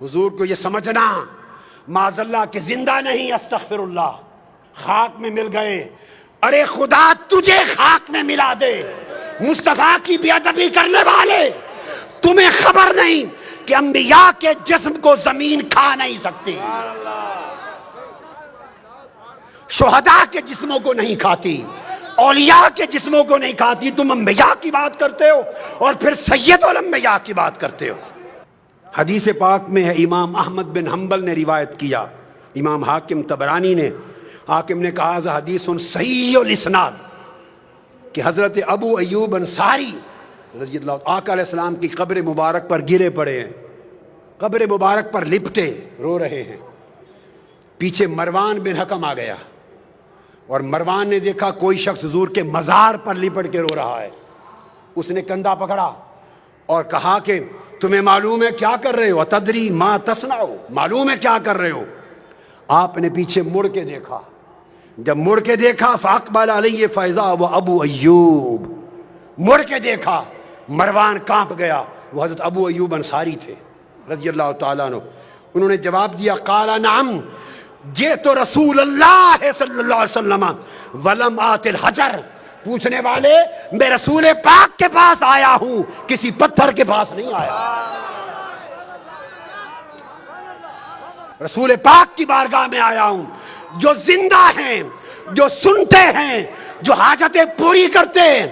حضور کو یہ سمجھنا معاذ اللہ کہ زندہ نہیں، استغفر اللہ، خاک میں مل گئے۔ ارے خدا تجھے خاک میں ملا دے، مصطفیٰ کی بے ادبی کرنے والے، تمہیں خبر نہیں کہ انبیاء کے جسم کو زمین کھا نہیں سکتی، شہداء کے جسموں کو نہیں کھاتی، اولیاء کے جسموں کو نہیں کھاتی۔ تم انبیاء کی بات کرتے ہو اور پھر سید الانبیاء کی بات کرتے ہو۔ حدیث پاک میں ہے، امام احمد بن حنبل نے روایت کیا، امام حاکم طبرانی نے، حاکم نے کہا حدیث صحیح الاسناد، کہ حضرت ابو ایوب انصاری رضی اللہ عنہ آقا علیہ السلام کی قبر مبارک پر گرے پڑے ہیں، قبر مبارک پر لپٹے رو رہے ہیں۔ پیچھے مروان بن حکم آ گیا اور مروان نے دیکھا کوئی شخص حضور کے مزار پر لپٹ کے رو رہا ہے۔ اس نے کندھا پکڑا اور کہا کہ تمہیں معلوم ہے کیا کر رہے ہو؟ تدری ما تصنع، معلوم ہے کیا کر رہے ہو؟ آپ نے پیچھے مڑ کے دیکھا، جب مڑ کے دیکھا فاقبل علیہ فیضا وہ ابو ایوب، مڑ کے دیکھا مروان کانپ گیا، وہ حضرت ابو ایوب انصاری تھے رضی اللہ تعالیٰ عنہ۔ انہوں نے جواب دیا، قال نعم جئت رسول اللہ صلی اللہ علیہ وسلم ولم آت الحجر، پوچھنے والے میں رسول پاک کے پاس آیا ہوں، کسی پتھر کے پاس نہیں آیا۔ رسول پاک کی بارگاہ میں آیا ہوں، جو زندہ ہیں، جو سنتے ہیں، جو حاجتیں پوری کرتے ہیں۔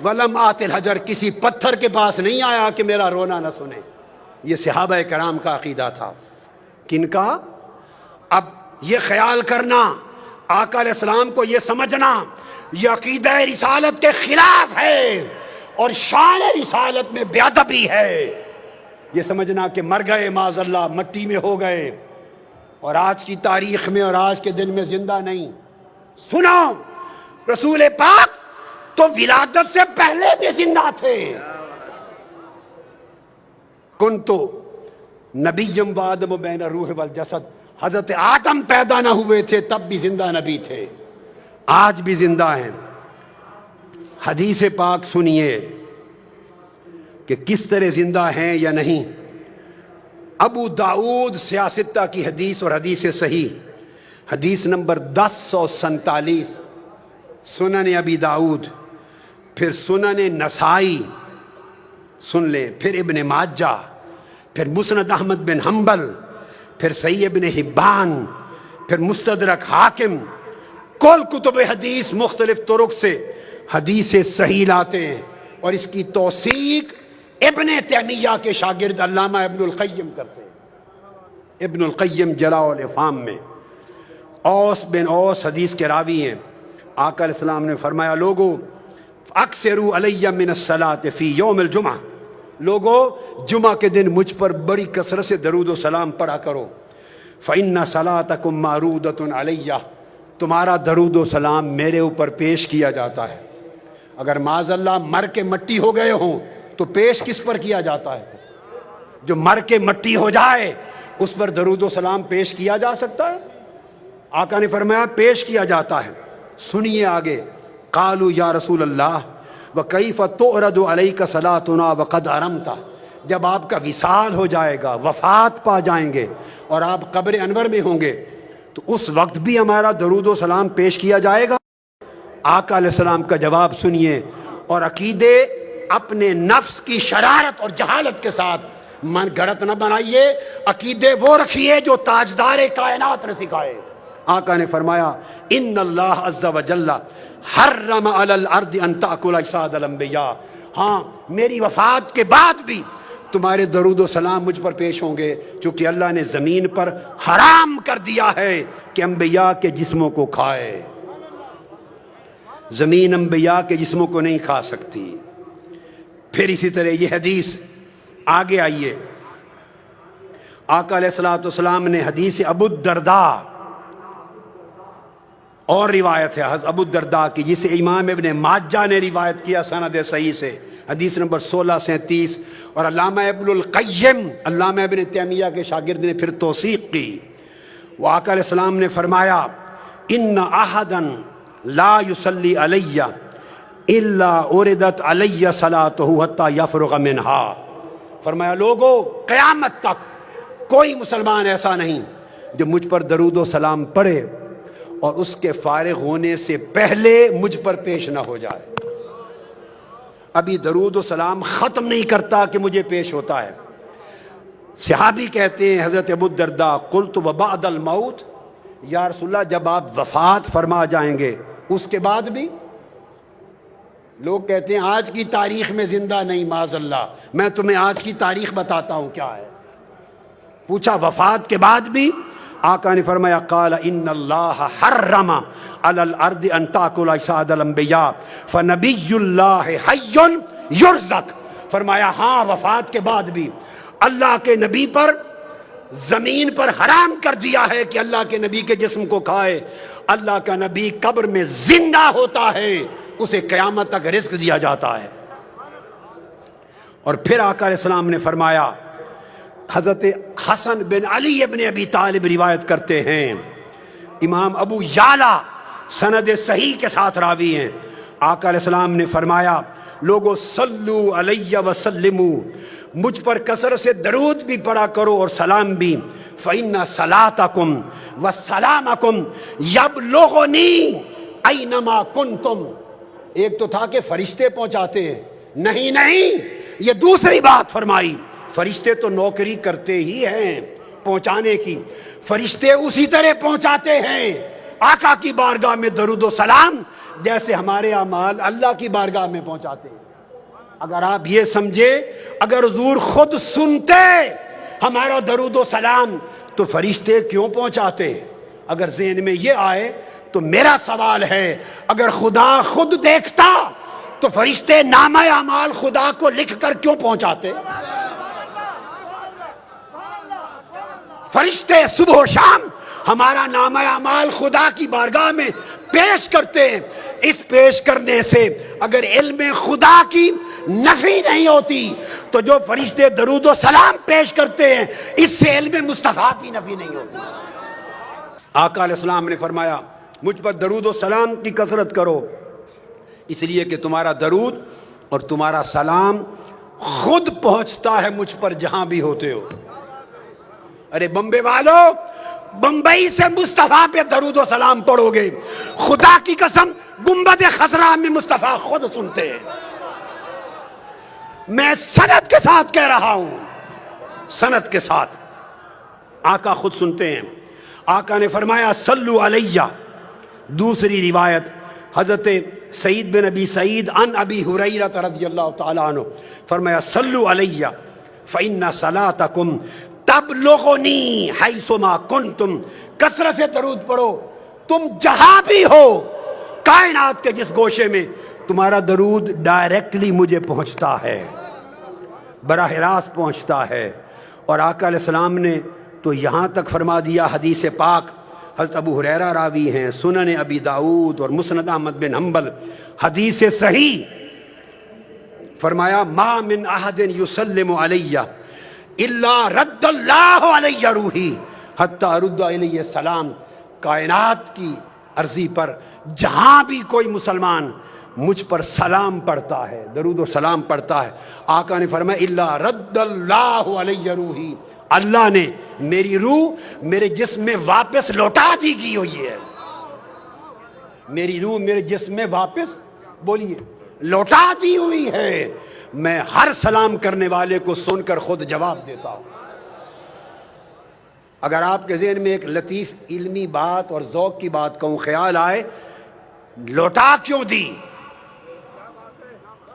ولم آت الحجر، کسی پتھر کے پاس نہیں آیا کہ میرا رونا نہ سنے۔ یہ صحابہ کرام کا عقیدہ تھا۔ کن کا؟ اب یہ خیال کرنا، آقا علیہ السلام کو یہ سمجھنا یہ عقیدہ رسالت کے خلاف ہے اور شان رسالت میں بے ادبی ہے۔ یہ سمجھنا کہ مر گئے معاذ اللہ، مٹی میں ہو گئے اور آج کی تاریخ میں اور آج کے دن میں زندہ نہیں۔ سنو، رسول پاک تو ولادت سے پہلے بھی زندہ تھے۔ کنتو نبیم وآدم بین الروح والجسد، حضرت آدم پیدا نہ ہوئے تھے تب بھی زندہ نبی تھے، آج بھی زندہ ہیں۔ حدیث پاک سنیے کہ کس طرح زندہ ہیں یا نہیں۔ ابو داؤد سیاستہ کی حدیث اور حدیث صحیح، حدیث نمبر 1047، سنن ابی داؤد، پھر سنن نسائی سن لیں، پھر ابن ماجہ، پھر مسند احمد بن حنبل، پھر صحیح ابن حبان، پھر مستدرک حاکم، کل کتب حدیث مختلف طرق سے حدیث صحیح لاتے ہیں اور اس کی توثیق ابن تیمیہ کے شاگرد علامہ ابن القیم کرتے ہیں۔ ابن القیم جلاء الافہام میں اوس بن اوس حدیث کے راوی ہیں۔ آقا علیہ السلام نے فرمایا، لوگو اکثروا علی من الصلاۃ فی یوم الجمعہ، لوگو جمعہ کے دن مجھ پر بڑی کثرت سے درود و سلام پڑھا کرو۔ فإن صلاتکم معروضۃ علی، تمہارا درود و سلام میرے اوپر پیش کیا جاتا ہے۔ اگر معاذ اللہ مر کے مٹی ہو گئے ہوں تو پیش کس پر کیا جاتا ہے؟ جو مر کے مٹی ہو جائے اس پر درود و سلام پیش کیا جا سکتا ہے؟ آقا نے فرمایا پیش کیا جاتا ہے۔ سنیے آگے، قالوا یا رسول اللہ وکیف تعرض علیک صلاتنا وقد ارمت، جب آپ کا وصال ہو جائے گا، وفات پا جائیں گے اور آپ قبر انور میں ہوں گے تو اس وقت بھی ہمارا درود و سلام پیش کیا جائے گا؟ آقا علیہ السلام کا جواب سنیے اور عقیدے اپنے نفس کی شرارت اور جہالت کے ساتھ من گھڑت نہ بنائیے، عقیدے وہ رکھیے جو تاجدار کائنات نے سکھائے۔ آقا نے فرمایا، ان اللہ عز وجل حرم علی الارض ان تاکل اجساد الانبیاء، ہاں میری وفات کے بعد بھی تمہارے درود و سلام مجھ پر پیش ہوں گے، چونکہ اللہ نے زمین پر حرام کر دیا ہے کہ انبیاء کے جسموں کو کھائے۔ زمین انبیاء کے جسموں کو نہیں کھا سکتی۔ پھر اسی طرح یہ حدیث آگے آئیے، آقا علیہ السلام نے حدیث ابو الدرداء اور روایت ہے ابو الدرداء کی، جسے امام ابن ماجہ نے روایت کیا سند صحیح سے، حدیث نمبر 1637، اور علامہ ابن القیم، علامہ ابن تیمیہ کے شاگرد نے پھر توثیق کی۔ وہ آقا علیہ السلام نے فرمایا، ان احدا لا یصلی علی الا اردت علی صلاتہ حتی یفرغ منہا، فرمایا لوگو قیامت تک کوئی مسلمان ایسا نہیں جو مجھ پر درود و سلام پڑھے اور اس کے فارغ ہونے سے پہلے مجھ پر پیش نہ ہو جائے. ابھی درود و سلام ختم نہیں کرتا کہ مجھے پیش ہوتا ہے. صحابی کہتے ہیں حضرت ابو الدرداء قلت وبعد الموت، یا رسول اللہ جب آپ وفات فرما جائیں گے اس کے بعد بھی؟ لوگ کہتے ہیں آج کی تاریخ میں زندہ نہیں، معاذ اللہ. میں تمہیں آج کی تاریخ بتاتا ہوں کیا ہے. پوچھا وفات کے بعد بھی؟ آقا نے فرمایا قال ان اللہ حرم علی الارض ان تاکل اجساد الانبیاء فنبی اللہ حی یرزق. فرمایا ہاں وفات کے بعد بھی اللہ کے نبی پر زمین پر حرام کر دیا ہے کہ اللہ کے نبی کے جسم کو کھائے. اللہ کا نبی قبر میں زندہ ہوتا ہے، اسے قیامت تک رزق دیا جاتا ہے. اور پھر آقا علیہ السلام نے فرمایا، حضرت حسن بن علی ابن ابی طالب روایت کرتے ہیں، امام ابو یعلا سند صحیح کے ساتھ راوی ہیں، آقا علیہ السلام نے فرمایا لوگو صلو علیہ وسلمو، مجھ پر کثرت سے درود بھی پڑھا کرو اور سلام بھی. فإن صلاتکم وسلامکم یبلغنی اینما کنتم. ایک تو تھا کہ فرشتے پہنچاتے ہیں، نہیں یہ دوسری بات فرمائی. فرشتے تو نوکری کرتے ہی ہیں پہنچانے کی، فرشتے اسی طرح پہنچاتے ہیں آقا کی بارگاہ میں درود و سلام جیسے ہمارے اعمال اللہ کی بارگاہ میں پہنچاتے ہیں. اگر آپ یہ سمجھے اگر حضور خود سنتے ہمارا درود و سلام تو فرشتے کیوں پہنچاتے؟ اگر ذہن میں یہ آئے تو میرا سوال ہے اگر خدا خود دیکھتا تو فرشتے نامہ اعمال خدا کو لکھ کر کیوں پہنچاتے؟ فرشتے صبح و شام ہمارا نامہ اعمال خدا کی بارگاہ میں پیش کرتے ہیں. اس پیش کرنے سے اگر علم خدا کی نفی نہیں ہوتی تو جو فرشتے درود و سلام پیش کرتے ہیں اس سے علم مصطفیٰ کی نفی نہیں ہوتی. آقا علیہ السلام نے فرمایا مجھ پر درود و سلام کی کثرت کرو، اس لیے کہ تمہارا درود اور تمہارا سلام خود پہنچتا ہے مجھ پر جہاں بھی ہوتے ہو. ارے بمبے والو، بمبئی سے مصطفیٰ پہ درود و سلام پڑھو گے، خدا کی قسم گنبد خضرا میں مصطفیٰ خود سنتے ہیں. میں سند کے ساتھ کہہ رہا ہوں، سند کے ساتھ آقا خود سنتے ہیں. آقا نے فرمایا صلو علیہ. دوسری روایت حضرت سعید بن ابی سعید عن ابی ہریرہ رضی اللہ تعالیٰ عنہ فرمایا صلو علیہ فإن صلاتکم تبلغنی حیثما کنتم. کثرت سے درود پڑھو، تم جہاں بھی ہو کائنات کے جس گوشے میں تمہارا درود ڈائریکٹلی مجھے پہنچتا ہے، براہ راست پہنچتا ہے. اور آقا علیہ السلام نے تو یہاں تک فرما دیا، حدیث پاک حضرت ابو ہریرہ راوی ہیں، سنن ابی داؤد اور مسند احمد بن حنبل، حدیث صحیح فرمایا ما من احد یسلم علیہ الا رد اللہ علیہ روحی حتی رد علیہ السلام. کائنات کی عرضی پر جہاں بھی کوئی مسلمان مجھ پر سلام پڑھتا ہے، درود و سلام پڑھتا ہے، آقا نے فرمایا الا رد اللہ علیہ روحی، اللہ نے میری روح میرے جسم میں واپس لوٹا دی گئی ہوئی ہے. میری روح میرے جسم میں واپس بولیے لوٹا دی ہوئی ہے. میں ہر سلام کرنے والے کو سن کر خود جواب دیتا ہوں. اگر آپ کے ذہن میں ایک لطیف علمی بات اور ذوق کی بات کہوں، خیال آئے لوٹا کیوں دی؟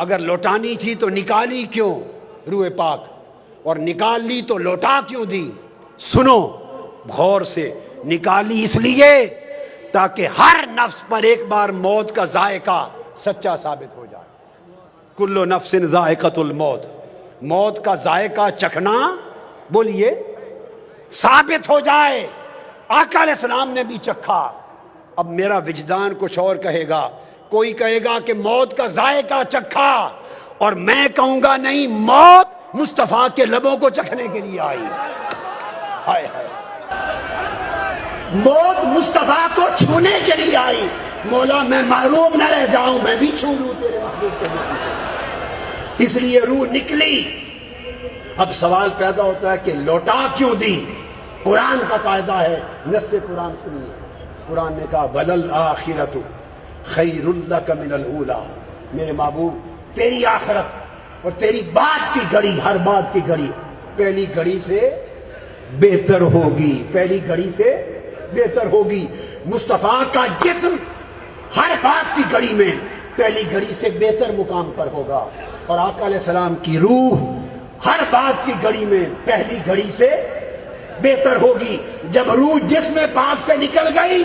اگر لوٹانی تھی تو نکالی کیوں روح پاک، اور نکال لی تو لوٹا کیوں دی؟ سنو غور سے، نکالی اس لیے تاکہ ہر نفس پر ایک بار موت کا ذائقہ سچا ثابت ہو جائے. کل نفس ذائقۃ الموت، موت کا ذائقہ چکھنا بولیے ثابت ہو جائے. آقا علیہ السلام نے بھی چکھا. اب میرا وجدان کچھ اور کہے گا، کوئی کہے گا کہ موت کا ذائقہ چکھا، اور میں کہوں گا نہیں، موت مصطفیٰ کے لبوں کو چکھنے کے لیے آئی. ہائے ہائے، موت مصطفیٰ کو چھونے کے لیے آئی. مولا میں محروم نہ رہ جاؤں، میں بھی چھو لوں تیرے محبوب کے نام سے. اس لیے روح نکلی. اب سوال پیدا ہوتا ہے کہ لوٹا کیوں دی؟ قرآن کا قاعدہ ہے، نص قرآن سنیے، قرآن نے کہا وَلَلْآخِرَةُ خَيْرٌ لَكَ مِنَ الْأُولَىٰ، میرے محبوب تیری آخرت اور تیری بعد کی گھڑی، ہر بعد کی گھڑی پہلی گھڑی سے بہتر ہوگی، پہلی گھڑی سے بہتر ہوگی۔ مصطفیٰ کا جسم ہر بات کی گھڑی میں پہلی گھڑی سے بہتر مقام پر ہوگا، اور آقا علیہ السلام کی روح ہر بات کی گھڑی میں پہلی گھڑی سے بہتر ہوگی۔ جب روح جسم پاک سے نکل گئی،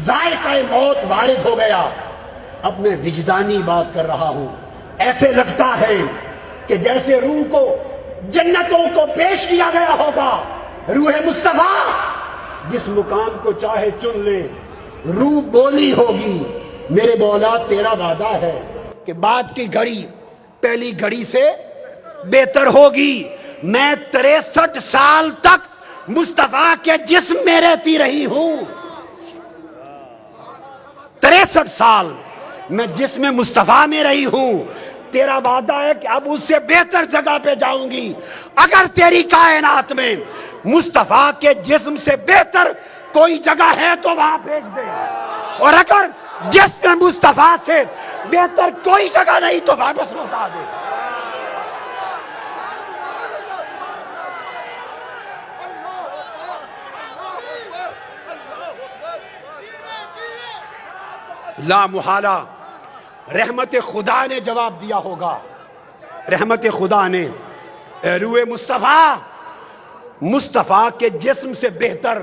ذائقہ موت وارد ہو گیا۔ اب میں وجدانی بات کر رہا ہوں، ایسے لگتا ہے کہ جیسے روح کو جنتوں کو پیش کیا گیا ہوگا۔ روح مصطفیٰ جس مقام کو چاہے چن لے، روح بولی ہوگی میرے مولا تیرا وعدہ ہے کہ بعد کی گھڑی پہلی گھڑی سے بہتر ہوگی۔ میں 63 سال تک مصطفیٰ کے جسم میں رہتی رہی ہوں، 63 سال میں جسم مصطفیٰ میں رہی ہوں۔ تیرا وعدہ ہے کہ اب اس سے بہتر جگہ پہ جاؤں گی۔ اگر تیری کائنات میں مصطفیٰ کے جسم سے بہتر کوئی جگہ ہے تو وہاں بھیج دے، اور اگر جسم مصطفیٰ سے بہتر کوئی جگہ نہیں تو واپس لوٹا دے۔ لا محالہ رحمت خدا نے جواب دیا ہوگا، رحمت خدا نے، اے روح مصطفیٰ، مصطفیٰ کے جسم سے بہتر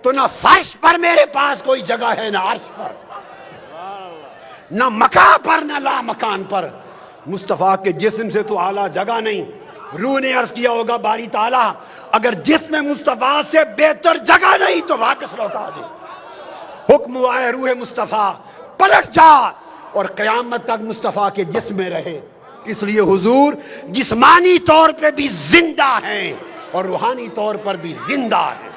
تو نہ فرش پر میرے پاس کوئی جگہ ہے، نہ عرش پر، نہ مکان پر، نہ لا مکان پر۔ مصطفیٰ کے جسم سے تو اعلیٰ جگہ نہیں۔ روح نے عرض کیا ہوگا باری تعالیٰ اگر جسم مصطفیٰ سے بہتر جگہ نہیں تو واپس لوٹا دے۔ حکم ہوا ہے روح مصطفیٰ پلٹ جا اور قیامت تک مصطفیٰ کے جسم میں رہے۔ اس لیے حضور جسمانی طور پہ بھی زندہ ہیں اور روحانی طور پر بھی زندہ ہیں۔